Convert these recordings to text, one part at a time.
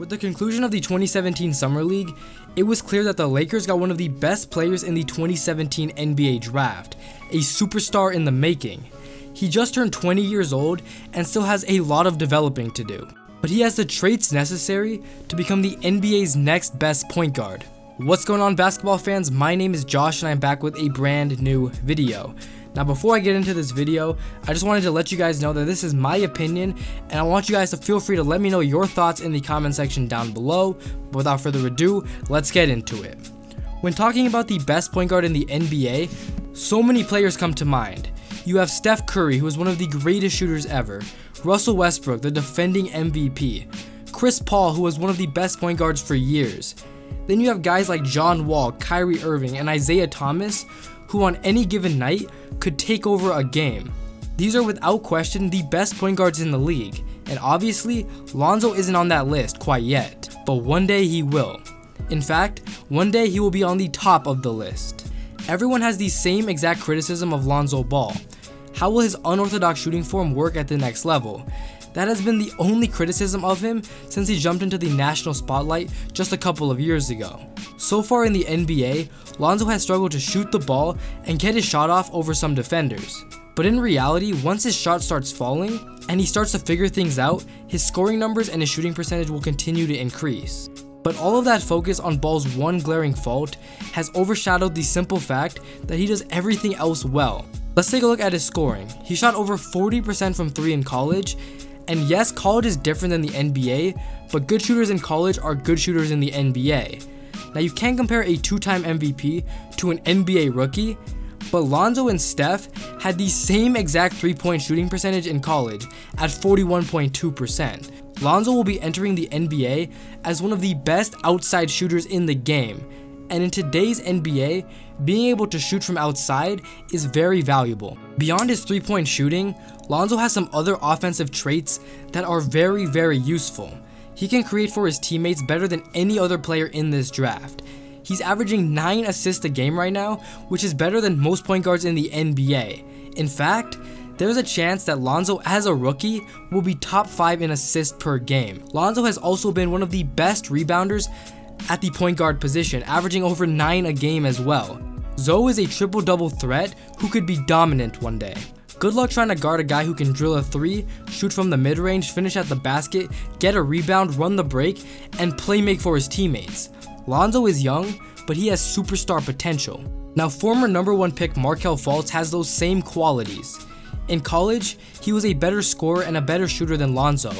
With the conclusion of the 2017 Summer League, it was clear that the Lakers got one of the best players in the 2017 NBA draft, a superstar in the making. He just turned 20 years old and still has a lot of developing to do, but he has the traits necessary to become the NBA's next best point guard. What's going on, basketball fans? My name is Josh and I'm back with a brand new video. Now, before I get into this video, I just wanted to let you guys know that this is my opinion, and I want you guys to feel free to let me know your thoughts in the comment section down below. But without further ado, let's get into it. When talking about the best point guard in the NBA, so many players come to mind. You have Steph Curry, who is one of the greatest shooters ever, Russell Westbrook, the defending MVP, Chris Paul, who was one of the best point guards for years. Then you have guys like John Wall, Kyrie Irving, and Isaiah Thomas, who on any given night could take over a game. These are without question the best point guards in the league, and obviously Lonzo isn't on that list quite yet, but one day he will. In fact, one day he will be on the top of the list. Everyone has the same exact criticism of Lonzo Ball. How will his unorthodox shooting form work at the next level? That has been the only criticism of him since he jumped into the national spotlight just a couple of years ago. So far in the NBA, Lonzo has struggled to shoot the ball and get his shot off over some defenders. But in reality, once his shot starts falling and he starts to figure things out, his scoring numbers and his shooting percentage will continue to increase. But all of that focus on Ball's one glaring fault has overshadowed the simple fact that he does everything else well. Let's take a look at his scoring. He shot over 40% from 3 in college. And yes, college is different than the NBA, but good shooters in college are good shooters in the NBA. Now, you can't compare a 2-time MVP to an NBA rookie, but Lonzo and Steph had the same exact 3-point shooting percentage in college at 41.2%. Lonzo will be entering the NBA as one of the best outside shooters in the game, and in today's NBA, being able to shoot from outside is very valuable. Beyond his 3-point shooting, Lonzo has some other offensive traits that are very useful. He can create for his teammates better than any other player in this draft. He's averaging 9 assists a game right now, which is better than most point guards in the NBA. In fact, there's a chance that Lonzo as a rookie will be top 5 in assists per game. Lonzo has also been one of the best rebounders at the point guard position, averaging over 9 a game as well. Zoe is a triple-double threat who could be dominant one day. Good luck trying to guard a guy who can drill a 3, shoot from the mid-range, finish at the basket, get a rebound, run the break, and play make for his teammates. Lonzo is young, but he has superstar potential. Now, former #1 pick Markelle Fultz has those same qualities. In college, he was a better scorer and a better shooter than Lonzo,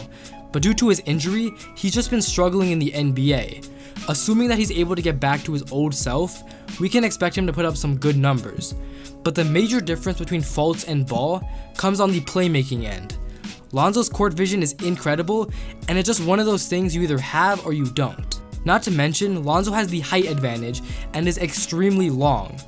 but due to his injury, he's just been struggling in the NBA. Assuming that he's able to get back to his old self, we can expect him to put up some good numbers. But the major difference between Fultz and Ball comes on the playmaking end. Lonzo's court vision is incredible, and it's just one of those things you either have or you don't. Not to mention, Lonzo has the height advantage and is extremely long.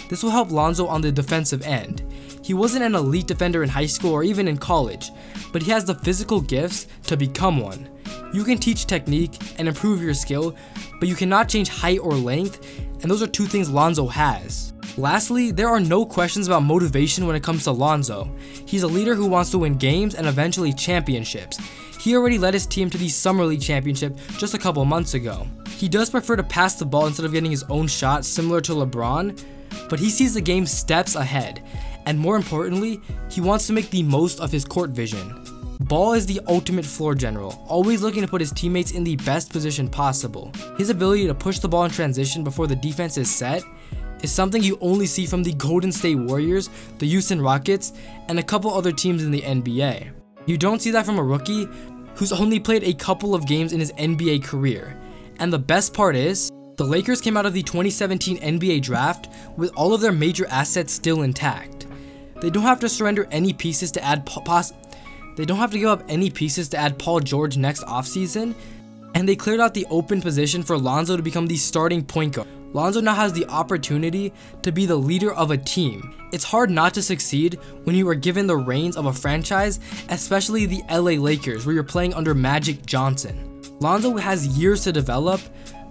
This will help Lonzo on the defensive end. He wasn't an elite defender in high school or even in college, but he has the physical gifts to become one. You can teach technique and improve your skill, but you cannot change height or length, and those are two things Lonzo has. Lastly, there are no questions about motivation when it comes to Lonzo. He's a leader who wants to win games and eventually championships. He already led his team to the Summer League championship just a couple months ago. He does prefer to pass the ball instead of getting his own shot, similar to LeBron, but he sees the game steps ahead, and more importantly, he wants to make the most of his court vision. Ball is the ultimate floor general, always looking to put his teammates in the best position possible. His ability to push the ball in transition before the defense is set is something you only see from the Golden State Warriors, the Houston Rockets, and a couple other teams in the NBA. You don't see that from a rookie who's only played a couple of games in his NBA career. And the best part is, the Lakers came out of the 2017 NBA draft with all of their major assets still intact. They don't have to surrender any pieces to add They don't have to give up any pieces to add Paul George next offseason, and they cleared out the open position for Lonzo to become the starting point guard. Lonzo now has the opportunity to be the leader of a team. It's hard not to succeed when you are given the reins of a franchise, especially the LA Lakers, where you're playing under Magic Johnson. Lonzo has years to develop,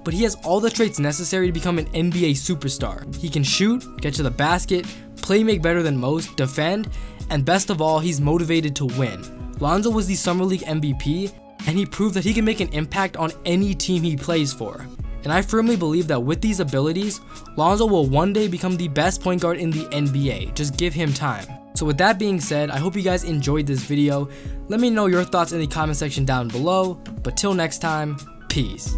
but he has all the traits necessary to become an NBA superstar. He can shoot, get to the basket, play make better than most, defend, and best of all, he's motivated to win. Lonzo was the Summer League MVP, and he proved that he can make an impact on any team he plays for. And I firmly believe that with these abilities, Lonzo will one day become the best point guard in the NBA. Just give him time. So with that being said, I hope you guys enjoyed this video. Let me know your thoughts in the comment section down below. But till next time, peace.